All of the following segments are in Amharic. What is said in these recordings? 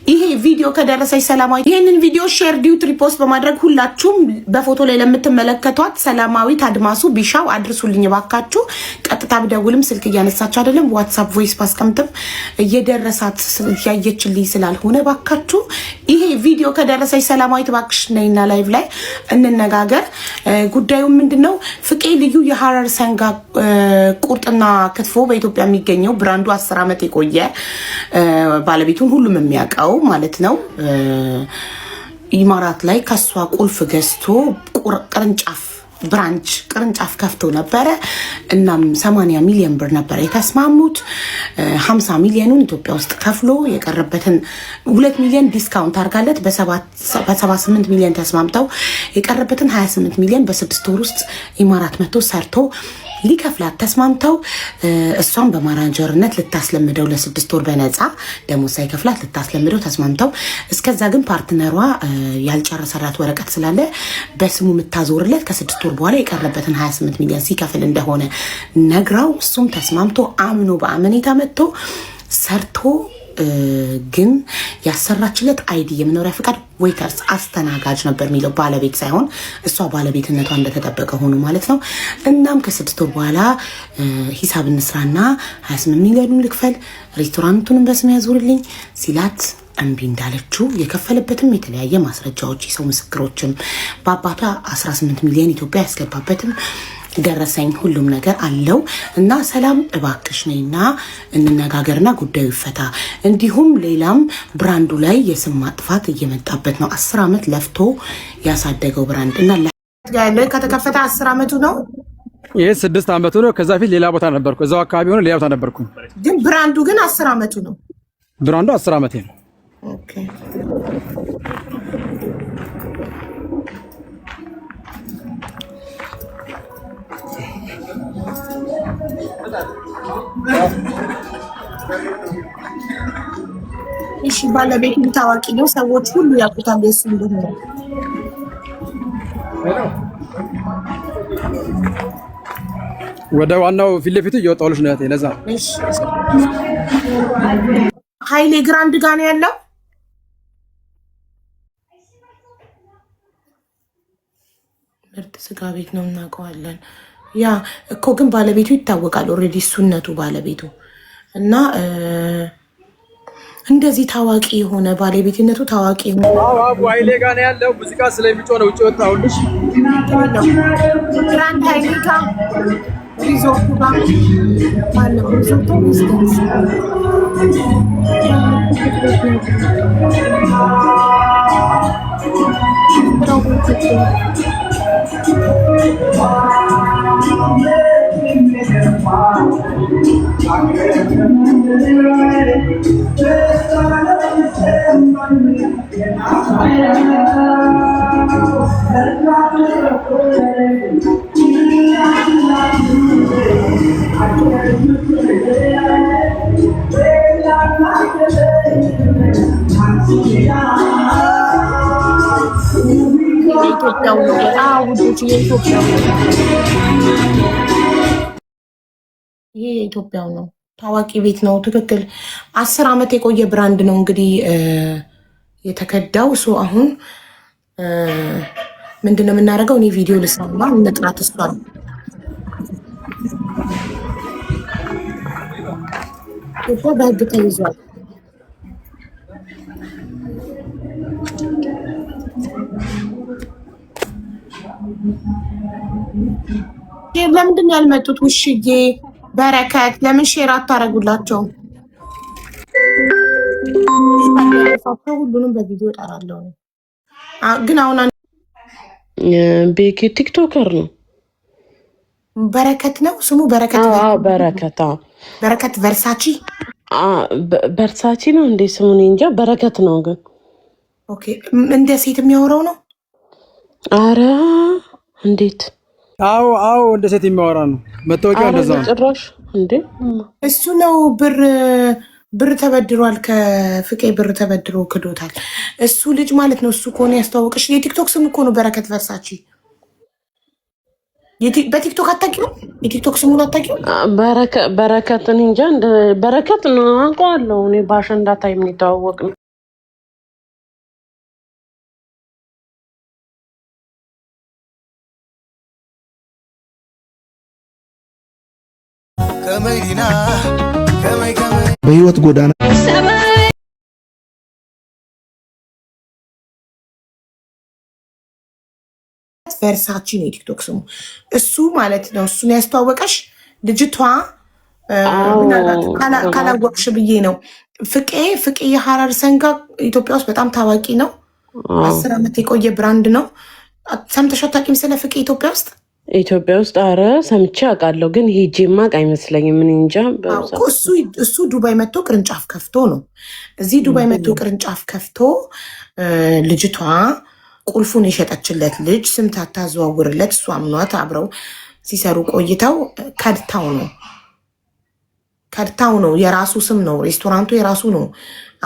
ይሄ ቪዲዮ ከደረሰች ሰላማዊት ይሄንን ቪዲዮ ሼር ዲዩት ሪፖስት በማድረግ ሁላችሁም በፎቶ ላይ ለምትመለከቷት ሰላማዊት አድማሱ ቢሻው አድርሱልኝ ባካችሁ። ቀጥታ ብደውልም ስልክ እያነሳች አይደለም፣ ዋትስአፕ ቮይስ ባስቀምጥም እየደረሳት ያየችልኝ ስላልሆነ ባካችሁ ይሄ ቪዲዮ ከደረሰች ሰላማዊት ባክሽ ነይና ላይቭ ላይ እንነጋገር። ጉዳዩ ምንድነው? ፍቄ ልዩ የሐረር ሰንጋ ቁርጥና ክትፎ በኢትዮጵያ የሚገኘው ብራንዱ 10 ዓመት የቆየ ባለቤቱን ሁሉም የሚያውቀው ማለት ነው። ኢማራት ላይ ከሷ ቁልፍ ገዝቶ ቅርንጫፍ ከፍቶ ነበረ። እናም 80 ሚሊዮን ብር ነበር የተስማሙት። 50 ሚሊዮኑን ኢትዮጵያ ውስጥ ከፍሎ የቀረበትን 2 ሚሊዮን ዲስካውንት አድርጋለት በ78 ሚሊዮን ተስማምተው የቀረበትን 28 ሚሊዮን በ6 ወር ውስጥ ኢማራት መጥቶ ሰርቶ ሊከፍላት ተስማምተው እሷን በማናጀርነት ልታስለምደው ለ6 ወር በነፃ ደሞዝ ሳይከፍላት ልታስለምደው ተስማምተው እስከዛ ግን ፓርትነሯ ያልጨረሰላት ወረቀት ስላለ በስሙ የምታዞርለት ከ6 ወር በኋላ የቀረበትን 28 ሚሊዮን ሲከፍል እንደሆነ ነግራው እሱም ተስማምቶ አምኖ በአመኔታ መጥቶ ሰርቶ ግን ያሰራችለት አይዲ የመኖሪያ ፍቃድ ዌይተርስ አስተናጋጅ ነበር የሚለው ባለቤት ሳይሆን እሷ ባለቤትነቷ እንደተጠበቀ ሆኖ ማለት ነው። እናም ከ6 ወር በኋላ ሂሳብ እንስራና 28 ሚሊዮኑን ልክፈል ሬስቶራንቱንም በስም ያዞርልኝ ሲላት እምቢ እንዳለችው የከፈለበትም የተለያየ ማስረጃዎች የሰው ምስክሮችም በአባቷ 18 ሚሊዮን ኢትዮጵያ ያስገባበትም ደረሰኝ ሁሉም ነገር አለው። እና ሰላም እባክሽ ነይና እንነጋገርና ጉዳዩ ይፈታ። እንዲሁም ሌላም ብራንዱ ላይ የስም ማጥፋት እየመጣበት ነው። 10 ዓመት ለፍቶ ያሳደገው ብራንድ እና ከተከፈተ 10 ዓመቱ ነው። ይሄ 6 ዓመቱ ነው። ከዛ ፊት ሌላ ቦታ ነበርኩ፣ እዛው አካባቢ ሆነ ሌላ ቦታ ነበርኩ። ግን ብራንዱ ግን 10 ዓመቱ ነው። ብራንዱ 10 ዓመቴ ነው። ኦኬ እሺ ባለቤቱ ታዋቂ ነው፣ ሰዎች ሁሉ ያውቁታል እሱ እንደሆነ። ወደ ዋናው ፊት ለፊቱ እየወጣሁልሽ ነው ለዛ። እሺ ኃይሌ ግራንድ ጋር ነው ያለው። ምርጥ ስጋ ቤት ነው እናውቀዋለን። ያ እኮ ግን ባለቤቱ ይታወቃል ኦልሬዲ እሱነቱ ባለቤቱ እና እንደዚህ ታዋቂ የሆነ ባለቤትነቱ ታዋቂ የሆነ አዎ ኃይሌ ጋር ነው ያለው። ሙዚቃ ስለሚጮህ ነው ውጪ ወጣሁልሽ። ግራንድ ኃይሌ ጋር ሪዞርቱ ጋር ማለት ሪዞርቱ ቢዝነስ የኢትዮጵያው ነው። ውዶች የኢትዮጵያው ነው። ይሄ የኢትዮጵያው ነው። ታዋቂ ቤት ነው። ትክክል 10 ዓመት የቆየ ብራንድ ነው እንግዲህ የተከዳው። ሶ አሁን ምንድነው የምናደርገው? እኔ ቪዲዮ ልስራና እንጥራት እሷል በህግ ተይዟል። ለምንድን ነው ያልመጡት? ውሽዬ በረከት ለምን ሼር አታረጉላቸው? ሁሉንም በቪዲዮ እጠራለሁ። ግን አሁን ቤኪ ቲክቶከር ነው። በረከት ነው ስሙ። በረከት በረከት ቨርሳቺ ነው እንዴ ስሙ? እኔ እንጃ። በረከት ነው ግን። ኦኬ እንደ ሴት የሚያወራው ነው። አረ እንዴት? አዎ እንደ ሴት የሚያወራ ነው። መታወቂያ እንደዛ ነው ጭራሽ። እንዴ እሱ ነው ብር ተበድሯል። ከፍቄ ብር ተበድሮ ክዶታል። እሱ ልጅ ማለት ነው። እሱ ከሆነ ያስተዋወቀሽ የቲክቶክ ስም እኮ ነው በረከት ቨርሳቺ። በቲክቶክ አታውቂውም? የቲክቶክ ስሙን አታውቂውም? በረከትን እንጃ። በረከት ነው አውቀዋለሁ እኔ። በአሸንዳ ታይም ነው የተዋወቅነው። በህይወት ጎዳና ቨርሳቺ ነው ቲክቶክ ስሙ እሱ ማለት ነው። እሱን ያስተዋወቀሽ ልጅቷ ካላወቅሽ ብዬ ነው። ፍቄ የሐረር ሰንጋ ኢትዮጵያ ውስጥ በጣም ታዋቂ ነው። 10 ዓመት የቆየ ብራንድ ነው። ሰምተሽ አታውቂም ስለ ፍቄ ኢትዮጵያ ውስጥ? አረ ሰምቼ አውቃለሁ፣ ግን ሄጄ ማቅ አይመስለኝም። ምን እንጃ። እሱ ዱባይ መጥቶ ቅርንጫፍ ከፍቶ ነው። እዚህ ዱባይ መጥቶ ቅርንጫፍ ከፍቶ ልጅቷ ቁልፉን የሸጠችለት ልጅ ስም ታታዘዋውርለት እሱ አምኗት አብረው ሲሰሩ ቆይተው ከድታው ነው። የራሱ ስም ነው፣ ሬስቶራንቱ የራሱ ነው።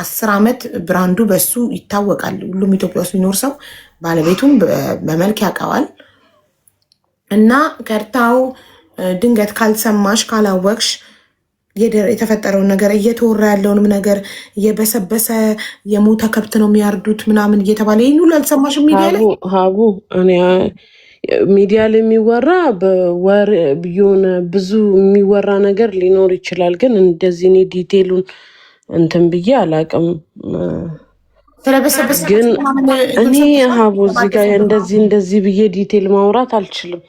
10 ዓመት ብራንዱ በሱ ይታወቃል። ሁሉም ኢትዮጵያ ውስጥ የሚኖር ሰው ባለቤቱን በመልክ ያውቀዋል። እና ከድታው ድንገት ካልሰማሽ ካላወቅሽ የተፈጠረውን ነገር እየተወራ ያለውንም ነገር እየበሰበሰ የሞተ ከብት ነው የሚያርዱት ምናምን እየተባለ ይህን ሁሉ አልሰማሽም? ሚዲያ ላይ ሀቡ እኔ ሚዲያ ላይ የሚወራ የሆነ ብዙ የሚወራ ነገር ሊኖር ይችላል፣ ግን እንደዚህ እኔ ዲቴሉን እንትን ብዬ አላውቅም። ግን እኔ ሀቡ እዚህ ጋር እንደዚህ ብዬ ዲቴል ማውራት አልችልም።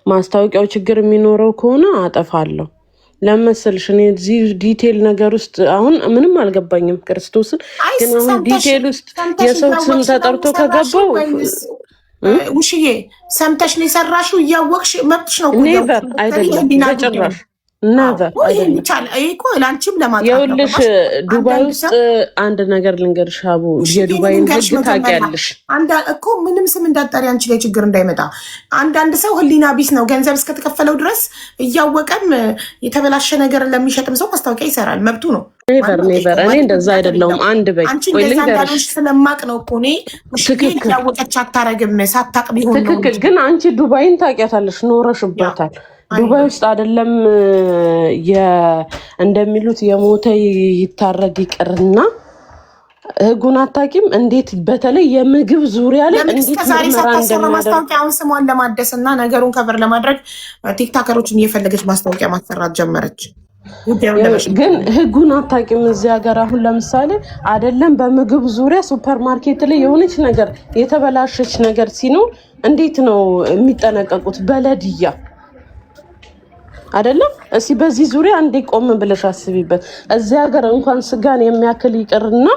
ማስታወቂያው ችግር የሚኖረው ከሆነ አጠፋለሁ። ለመሰልሽ እኔ እዚህ ዲቴል ነገር ውስጥ አሁን ምንም አልገባኝም። ክርስቶስን ግን አሁን ዲቴል ውስጥ የሰው ስም ተጠርቶ ከገባው ውሽዬ ሰምተሽ ነው የሰራሽው፣ እያወቅሽ መብትሽ ነው። ኔቨር አይደለም በጭራሽ ነቨር ይኸውልሽ ዱባይ ውስጥ አንድ ነገር ልንገርሽ ሀቡ፣ የዱባይን ህግ ታውቂያለሽ እኮ። ምንም ስም እንዳጠሪ አንቺ ላይ ችግር እንዳይመጣ። አንዳንድ ሰው ህሊና ቢስ ነው። ገንዘብ እስከተከፈለው ድረስ እያወቀም የተበላሸ ነገር ለሚሸጥም ሰው ማስታወቂያ ይሰራል፣ መብቱ ነው። ኔቨር እኔ እንደዛ አይደለሁም። አንድ በይ ልንገርሽ ስለማቅ ነው እኮ እኔ ያወቀች አታረግም። ሳታቅ ቢሆን ትክክል። ግን አንቺ ዱባይን ታውቂያታለሽ፣ ኖረሽበታል። ዱባይ ውስጥ አይደለም እንደሚሉት የሞተ ይታረድ ይቅርና ህጉን አታውቂም? እንዴት በተለይ የምግብ ዙሪያ ላይ እንዴት ማስታወቂያውን ስሟን ለማደስ እና ነገሩን ከበር ለማድረግ ቲክታከሮችን እየፈለገች ማስታወቂያ ማሰራት ጀመረች። ግን ህጉን አታውቂም? እዚህ ሀገር አሁን ለምሳሌ አይደለም በምግብ ዙሪያ ሱፐር ማርኬት ላይ የሆነች ነገር የተበላሸች ነገር ሲኖር እንዴት ነው የሚጠነቀቁት? በለድያ አይደለም። እስኪ በዚህ ዙሪያ እንዴ ቆም ብለሽ አስቢበት። እዚህ ሀገር እንኳን ስጋን የሚያክል ይቅርና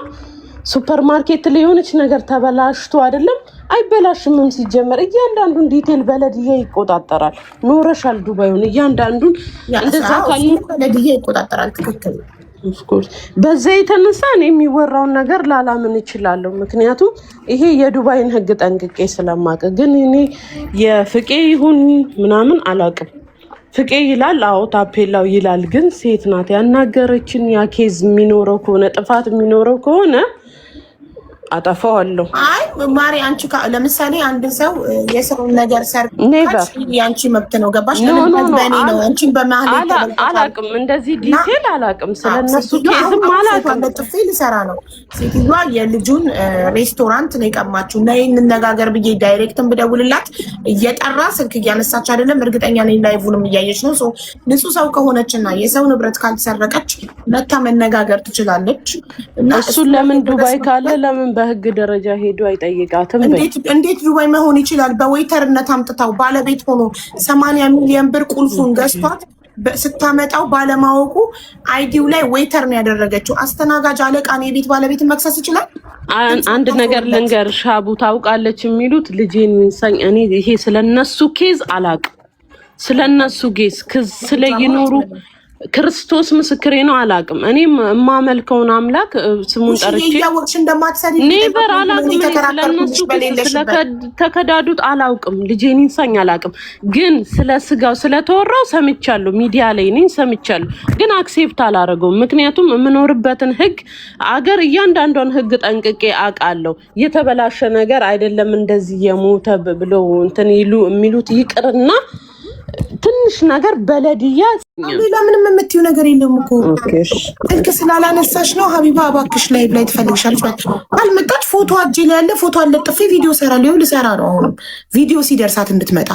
ሱፐር ማርኬት ላይ የሆነች ነገር ተበላሽቶ አይደለም አይበላሽምም። ሲጀመር እያንዳንዱን ዲቴል በለድያ ይቆጣጠራል። ኖረሻል ዱባይውን እያንዳንዱን እንደዛ ካለ በለድያ ይቆጣጠራል። ትክክል። ኦፍኮርስ በዛ የተነሳ እኔ የሚወራውን ነገር ላላምን እችላለሁ። ምክንያቱም ይሄ የዱባይን ህግ ጠንቅቄ ስለማውቅ። ግን እኔ የፍቄ ይሁን ምናምን አላውቅም። ፍቄ ይላል፣ አዎ ታፔላው ይላል። ግን ሴት ናት ያናገረችን። ያ ኬዝ የሚኖረው ከሆነ ጥፋት የሚኖረው ከሆነ አጠፋዋለሁ። አይ ማሪ አንቺ ለምሳሌ አንድ ሰው የሰውን ነገር ሰርቀሽ ያንቺ መብት ነው። ገባሽ? ለምን ነው አንቺን በመሃል አላቅም፣ እንደዚህ ዲቴል አላቅም፣ ስለነሱ ኬዝም አላቅም። ለጥፌ ልሰራ ነው። ሴትዮዋ የልጁን ሬስቶራንት ነው የቀማችው። ነይ እንነጋገር ብዬ ዳይሬክትን ብደውልላት እየጠራ ስልክ እያነሳች አይደለም። እርግጠኛ ነኝ ላይቭንም እያየች ነው። ንጹህ ሰው ከሆነችና የሰው ንብረት ካልተሰረቀች መታ መነጋገር ትችላለች። እሱን ለምን ዱባይ ካለ ለምን በህግ ደረጃ ሄዶ አይጠይቃትም? እንዴት ዱባይ መሆን ይችላል? በዌይተርነት አምጥታው ባለቤት ሆኖ 80 ሚሊዮን ብር ቁልፉን ገዝቷት ስታመጣው ባለማወቁ አይዲው ላይ ዌይተር ነው ያደረገችው። አስተናጋጅ አለቃን የቤት ባለቤትን መክሰስ ይችላል? አንድ ነገር ልንገርሽ ሀቡ፣ ታውቃለች የሚሉት ልጄን ይንሳኝ። እኔ ይሄ ስለነሱ ኬዝ አላቅም። ስለነሱ ኬዝ ስለይኖሩ ክርስቶስ ምስክሬ ነው። አላቅም። እኔም የማመልከውን አምላክ ስሙን ጠርቼ ኔቨር አላቅም። ስለነሱ ስለተከዳዱት አላውቅም። ልጄን ይንሳኝ አላቅም። ግን ስለ ስጋው ስለተወራው ሰምቻለሁ። ሚዲያ ላይ ነኝ ሰምቻለሁ። ግን አክሴፕት አላረገውም። ምክንያቱም የምኖርበትን ህግ አገር እያንዳንዷን ህግ ጠንቅቄ አውቃለሁ። የተበላሸ ነገር አይደለም እንደዚህ የሞተ ብለው እንትን የሚሉት ይቅርና ትንሽ ነገር በለድያ ሌላ ምንም የምትይው ነገር የለም እኮ። ስልክ ስላላነሳሽ ነው ሀቢባ። እባክሽ ላይቭ ላይ ትፈልግሻለች። አልመጣች። ፎቶ አጄ ላይ ያለ ፎቶ አለጥፌ ቪዲዮ ሰራለሁ። ልሰራ ነው አሁንም። ቪዲዮ ሲደርሳት እንድትመጣ።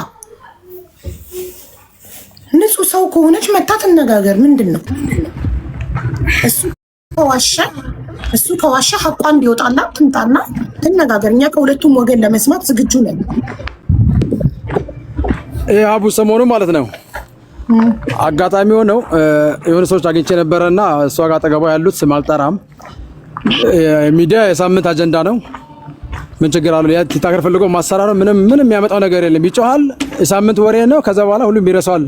ንጹህ ሰው ከሆነች መታ ትነጋገር። ምንድን ነው እሱ? ከዋሸ እሱ ከዋሸ ሐቋ እንዲወጣና ትምጣና ትነጋገር። እኛ ከሁለቱም ወገን ለመስማት ዝግጁ ነን። አቡ ሰሞኑ ማለት ነው አጋጣሚ ሆነው የሆነ ሰዎች አግኝቼ ነበረና እሷ ጋር አጠገቧ ያሉት ስም አልጠራም። ሚዲያ የሳምንት አጀንዳ ነው። ምን ችግር አለው? ያ ቲክቶከር ፈልጎ ማሰራሩ ምንም ያመጣው ነገር የለም። ይጮሃል፣ የሳምንት ወሬ ነው። ከዛ በኋላ ሁሉም ይረሳዋል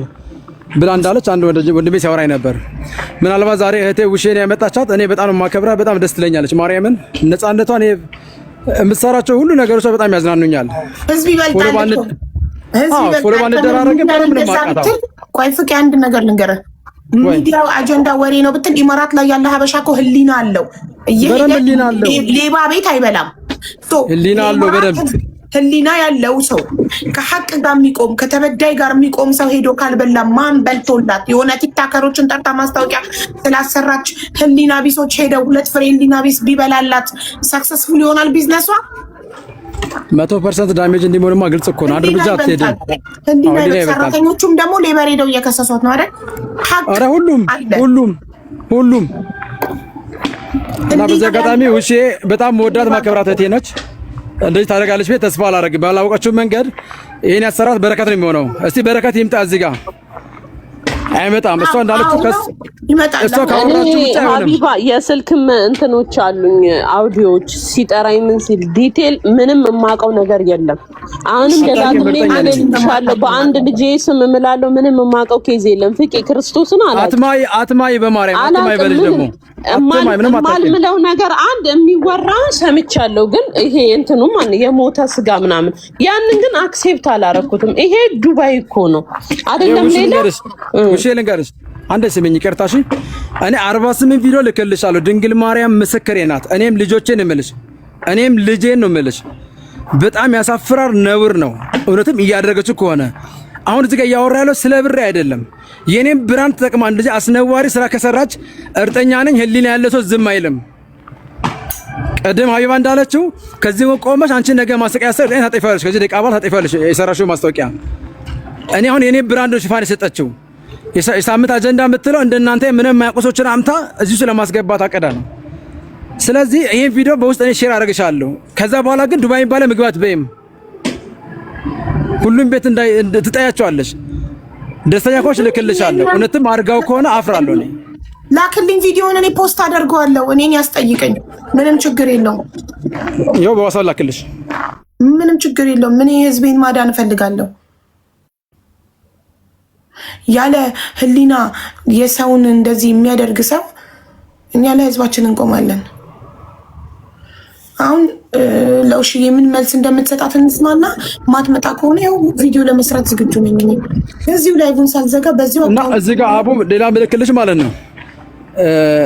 ብላ እንዳለች አንድ ወንድሜ ሲያወራኝ ነበር። ምናልባት ዛሬ እህቴ ውሼን ያመጣቻት እኔ በጣም ማከብራ በጣም ደስ ትለኛለች። ማርያምን ነፃነቷን የምትሰራቸው ሁሉ ነገሮች በጣም ያዝናኑኛል። ህዝብ ይበልጣል። ፎሎ ባንደራረግ ምንም ማቃታው። ቆይ ፍቄ አንድ ነገር ልንገርህ። ሚዲያው አጀንዳ ወሬ ነው ብትል ኢማራት ላይ ያለ ሀበሻ እኮ ህሊና አለው። ሌባ ቤት አይበላም። ህሊና አለው በደንብ ህሊና ያለው ሰው ከሐቅ ጋር የሚቆም ከተበዳይ ጋር የሚቆም ሰው ሄዶ ካልበላ ማን በልቶላት? የሆነ ቲክታከሮችን ጠርታ ማስታወቂያ ስላሰራች ህሊና ቢሶች ሄደው 2 ፍሬ ህሊና ቢስ ቢበላላት ሰክሰስፉል ይሆናል ቢዝነሷ? 100% ዳሜጅ እንዲሞልማ ግልጽ እኮ ነው። አድር ብቻ አትሄድም። ህሊና ሰራተኞቹም ደግሞ ሌበር ሄደው እየከሰሷት ነው አይደል? አረ ሁሉም እና በዚህ አጋጣሚ ውሼ በጣም መወዳት ማከብራት እህቴ ነች። እንደዚህ ታደርጋለች ቤት ተስፋ አላደርግም። ባላወቀችው መንገድ ይሄን ያሰራት በረከት ነው የሚሆነው። እስቲ በረከት ይምጣ እዚህ ጋር አይመጣም። እሷ እንዳለችው ይመጣል። እሷ ካወራችሁ ብቻ አይሆንም። ሀቢባ የስልክም እንትኖች አሉኝ አውዲዮዎች ሲጠራኝ ምን ሲል ዲቴል ምንም የማውቀው ነገር የለም። አሁንም ደጋግሜ እልልሻለሁ በአንድ ልጄ ስም እምላለሁ። ምንም የማውቀው ኬዝ የለም። ፍቄ ክርስቶስን አላውቅም። አትማይ በማርያም አትማይ በልጅ ደግሞ የማልምለው ነገር አንድ የሚወራ ሰምቻለሁ፣ ግን ይሄ እንትኑ ማን የሞተ ስጋ ምናምን ያንን ግን አክሴፕት አላረኩትም። ይሄ ዱባይ እኮ ነው አይደለም ሌላ ውሼ ልንገርሽ አንዴ ስሚኝ፣ ይቅርታሽ። እኔ 48 ቪዲዮ ልክልሻለሁ። ድንግል ማርያም ምስክሬ ናት። እኔም ልጆቼን እምልሽ እኔም ልጄን ነው እምልሽ። በጣም ያሳፍራር፣ ነውር ነው። እውነትም እያደረገችው ከሆነ አሁን እዚህ ጋር እያወራ ያለው ስለ ብሬ አይደለም። የኔም ብራንድ ተጠቅማ እንደዚህ አስነዋሪ ስራ ከሰራች እርግጠኛ ነኝ ህሊና ያለ ሰው ዝም አይልም። ቀደም ሀቢባ እንዳለችው ከዚህ ቆመሽ አንቺ ነገ ማስጠቂያ ሰር እኔ ታጠፋለሽ፣ ከዚህ ደቂቃ በኋላ ታጠፋለሽ የሰራሽው ማስታወቂያ። እኔ አሁን የኔ ብራንድ ነው ሽፋን የሰጠችው። የሳምንት አጀንዳ የምትለው እንደናንተ ምንም ማያቆሶችን አምታ እዚሁ ስለማስገባት አቀዳ ነው። ስለዚህ ይሄን ቪዲዮ በውስጥ እኔ ሼር አደርግሻለሁ። ከዛ በኋላ ግን ዱባይ የሚባለው ምግባት በይም ሁሉም ቤት ትጠያቸዋለሽ። ደስተኛ ከሆንሽ ልክልሻለሁ። እውነትም አድርጋው ከሆነ አፍራለሁ። እኔ ላክልኝ ቪዲዮውን እኔ ፖስት አደርገዋለሁ። እኔን ያስጠይቀኝ ምንም ችግር የለውም። ይኸው በዋሳው ላክልሽ። ምንም ችግር የለውም። ምን ህዝቤን ማዳን እፈልጋለሁ። ያለ ህሊና የሰውን እንደዚህ የሚያደርግ ሰው እኛ ለህዝባችን እንቆማለን። አሁን ለውሽዬ ምን መልስ እንደምትሰጣት እንስማና ማትመጣ ከሆነ ያው ቪዲዮ ለመስራት ዝግጁ ነኝ። እዚሁ ላይቭን ሳልዘጋ በዚሁ እና እዚህ ጋር አቡ ሌላ ምልክልሽ ማለት ነው።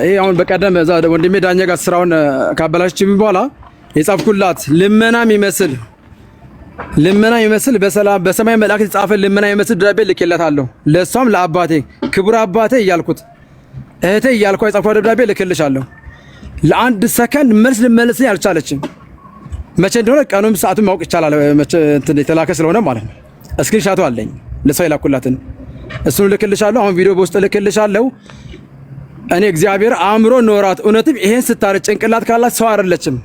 ይሄ አሁን በቀደም እዛ ወንድሜ ዳኛ ጋር ስራውን ካበላሽችኝ በኋላ የጻፍኩላት ልመና ይመስል በሰማይ መልአክ የተጻፈ ልመና ይመስል ደብዳቤ ልኬላታለሁ። ለሷም ለአባቴ ክቡር አባቴ እያልኩት እህቴ እያልኩ የጻፍኩት ደብዳቤ ልክልሻለሁ። ለአንድ ሰከንድ መልስ ልመልስልኝ አልቻለችም። መቼ እንደሆነ ቀኑም ሰዓቱን ማወቅ ይቻላል። መቼ እንትን የተላከ ስለሆነ ማለት ነው። እስክሪንሻቱ አለኝ ለሷ የላኩላትን እሱን ልክልሻለሁ። አሁን ቪዲዮ በውስጥ ልክልሻለሁ። እኔ እግዚአብሔር አእምሮ ኖራት እውነትም ይሄን ስታረጭ ጭንቅላት ካላት ሰው አይደለችም።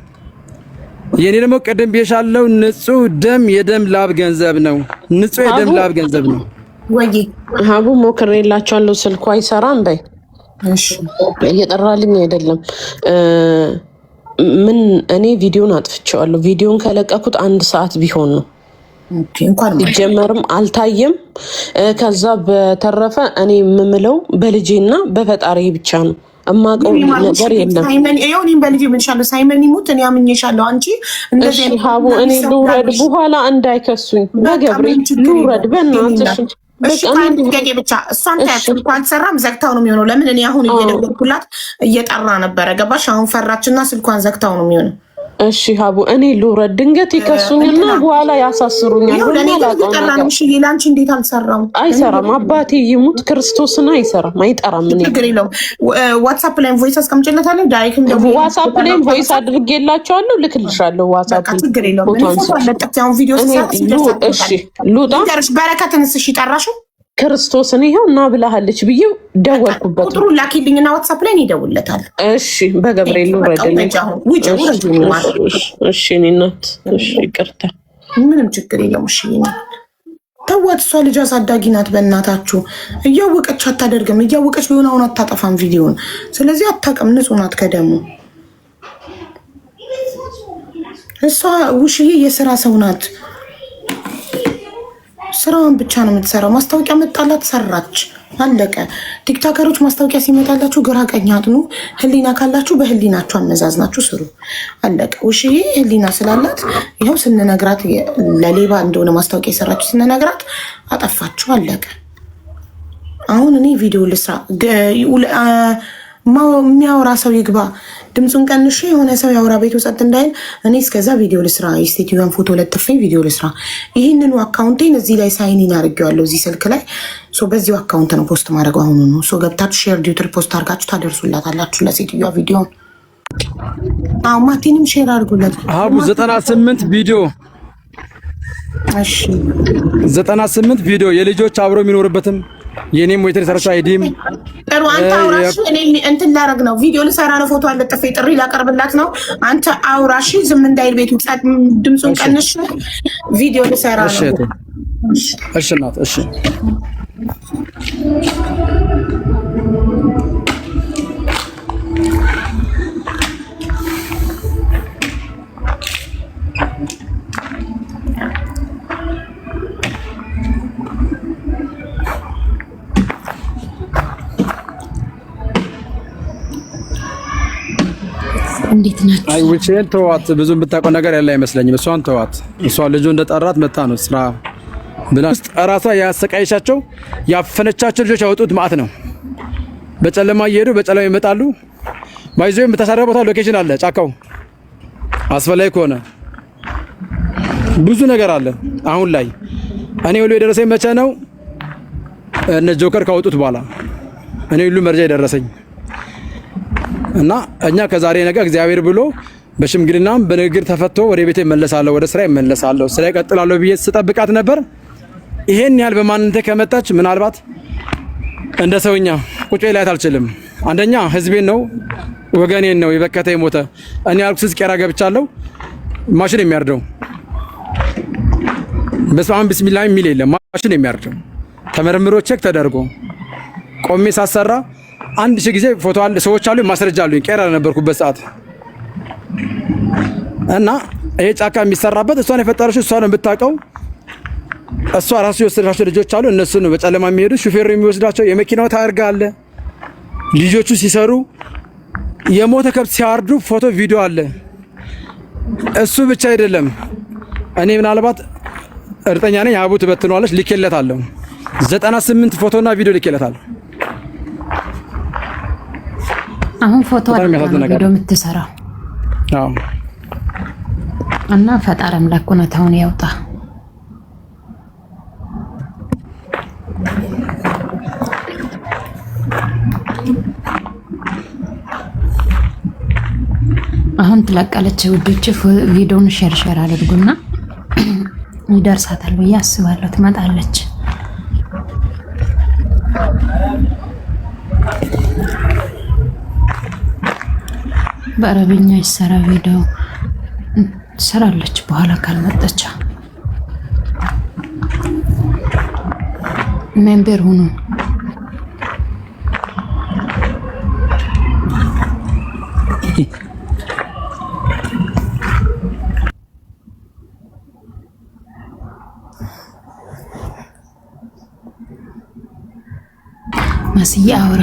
የኔ ደግሞ ቀደም ብዬሻለሁ፣ ንጹህ ደም የደም ላብ ገንዘብ ነው። ንጹህ የደም ላብ ገንዘብ ነው። ወይ ሀቡ ሞክሬላችኋለሁ፣ ስልኩ አይሰራም በይ። እሺ እየጠራልኝ አይደለም። ምን እኔ ቪዲዮን አጥፍቼዋለሁ። ቪዲዮን ከለቀኩት 1 ሰዓት ቢሆን ነው። ሲጀመርም አልታየም። ከዛ በተረፈ እኔ የምምለው በልጄና በፈጣሪ ብቻ ነው። እማቀው ነገር የለም። ሳይመን እኔም በልጄ ምንሻለሁ። ሳይመን ይሙት እኔ አምኜሻለሁ። አንቺ እንደዚህ ሀቡ እኔ ልውረድ በኋላ እንዳይከሱኝ። በገብርኤል ልውረድ በእናትሽ። እሺ አንድ ጥያቄ ብቻ። እሷን ታያችሁ አልሰራም፣ ዘግታው ነው የሚሆነው። ለምን እኔ አሁን እየደወልኩላት እየጠራ ነበረ። ገባሽ? አሁን ፈራችና ስልኳን ዘግታው ነው የሚሆነው። እሺ ሀቡ እኔ ልውረድ። ድንገት ይከሱኝና በኋላ ያሳስሩኛል። እሺ ሌላንቺ እንዴት አልሰራም? አይሰራም። አባቴ ይሙት ክርስቶስን አይሰራም፣ አይጠራም። ምን ችግር የለውም። ዋትስአፕ ላይ ቮይስ አስቀምጬለታለሁ። ዳይሬክትም ደግሞ ዋትስአፕ ላይ ቮይስ አድርጌላቸዋለሁ፣ ልክልሻለሁ። ዋትስአፕ ችግር የለውም። ቪዲዮ እሺ ሉጣ በረከትንስ እሺ ጠራሽው ክርስቶስን ይሄው እና ብለሃለች ብዬ ደወልኩበት። ቁጥሩን ላኪልኝና ዋትስአፕ ላይ ይደውልለታል። እሺ በገብርኤል ወረደልኝ። እሺ እኔ እናት እሺ ይቅርታ፣ ምንም ችግር የለም። እሺ ተዋት፣ እሷ ልጅ አሳዳጊ ናት። በእናታችሁ እያወቀች አታደርግም። እያወቀች ቢሆን አሁን አታጠፋም ቪዲዮን። ስለዚህ አታውቅም፣ ንጹህ ናት ከደሙ። እሷ ውሽዬ የስራ ሰው ናት። ስራውን ብቻ ነው የምትሰራው። ማስታወቂያ መጣላት ሰራች፣ አለቀ። ቲክቶከሮች ማስታወቂያ ሲመጣላችሁ ግራ ቀኝ አጥኑ። ህሊና ካላችሁ በህሊናችሁ አመዛዝናችሁ ስሩ፣ አለቀ። ውሽዬ ህሊና ስላላት ይኸው ስንነግራት ለሌባ እንደሆነ ማስታወቂያ የሰራችሁ ስንነግራት አጠፋችሁ፣ አለቀ። አሁን እኔ ቪዲዮ ልስራ፣ የሚያወራ ሰው ይግባ፣ ድምፁን ቀንሽ፣ የሆነ ሰው ያወራ፣ ቤቱ ጸጥ እንዳይል። እኔ እስከዛ ቪዲዮ ልስራ፣ የስቴትዮን ፎቶ ለጥፌ ቪዲዮ ልስራ። ይህንኑ አካውንቴን እዚህ ላይ ሳይኒን አድርጌዋለሁ፣ እዚህ ስልክ ላይ። በዚሁ አካውንት ነው ፖስት ማድረግ። አሁኑ ነው ገብታችሁ ሼር ዲዩትር ፖስት አድርጋችሁ ታደርሱላታላችሁ ለሴትዮዋ ቪዲዮን። ማቲንም ሼር አድርጉለት። አቡ 98 ቪዲዮ፣ እሺ 98 ቪዲዮ የልጆች አብሮ የሚኖርበትም የኔም ወይ ተሰራሽ አይዲም ጥሩ። አንተ አውራሽ፣ እኔ እንትን ላረግ ነው፣ ቪዲዮ ልሰራ ነው፣ ፎቶ አለጥፌ ጥሪ ላቀርብላት ነው። አንተ አውራሽ፣ ዝም እንዳይል ቤቱ ጸጥ፣ ድምፁን ቀንሽ፣ ቪዲዮ ልሰራ ነው። እሺ እናት፣ እሺ እንዴት ናችሁ? አይ ውጪን ተዋት። ብዙ የምታውቀው ነገር ያለ አይመስለኝም። እሷን ተዋት። እሷ ልጁ እንደጠራት መታ ነው ስራ ብላ ራሷ ያሰቃየቻቸው ያፈነቻቸው ልጆች ያወጡት ማዕት ነው። በጨለማ እየሄዱ በጨለማ ይመጣሉ። ባይዞ የምታሳረበው ሎኬሽን አለ፣ ጫካው አስፈላጊ ከሆነ ብዙ ነገር አለ። አሁን ላይ እኔ ሁሉ የደረሰኝ መቼ ነው? እነ ጆከር ካወጡት በኋላ እኔ ሁሉ መረጃ የደረሰኝ እና እኛ ከዛሬ ነገ እግዚአብሔር ብሎ በሽምግልናም በንግግር ተፈቶ ወደ ቤቴ እመለሳለሁ፣ ወደ ስራ እመለሳለሁ፣ ስራ እቀጥላለሁ ብዬ ስጠብቃት ነበር። ይሄን ያህል በማንነቴ ከመጣች ምናልባት እንደ ሰውኛ ቁጭ ላይ አልችልም። አንደኛ ህዝቤን ነው ወገኔን ነው የበከተ የሞተ እኔ አልኩስ ቄራ ገብቻለሁ። ማሽን የሚያርደው በስማም ቢስሚላህ የሚል የለም። ማሽን የሚያርደው ተመርምሮ ቼክ ተደርጎ ቆሜ ሳሰራ 1000 ጊዜ ፎቶ አለ፣ ሰዎች አሉ፣ ማስረጃ አሉኝ። ቄራ ነበርኩበት ሰዓት እና ይሄ ጫካ የሚሰራበት እሷን የፈጠረችው እሷ ነው የምታውቀው። እሷ ራሱ የወሰዳቸው ልጆች አሉ፣ እነሱ ነው በጨለማ የሚሄዱት። ሹፌሩ የሚወስዳቸው የመኪናው ታርጋ አለ። ልጆቹ ሲሰሩ የሞተ ከብት ሲያርዱ ፎቶ ቪዲዮ አለ። እሱ ብቻ አይደለም። እኔ ምናልባት እርግጠኛ ነኝ አቡ ትበትነዋለች፣ ልኬለታለሁ። 98 ፎቶና ቪዲዮ ልኬለታለሁ። አሁን ፎቶ ቪዲዮ የምትሰራው አዎ። እና ፈጣሪ አምላክ እውነታውን ያውጣ። አሁን ትለቃለች። ውዶች ቪዲዮውን ሼር አድርጉና ይደርሳታል ብዬ አስባለሁ። ትመጣለች። በአረብኛ ይሰራ ቪዲዮ ትሰራለች። በኋላ ካልመጣች ሜምበር ሁኑ። ማስያ አውራ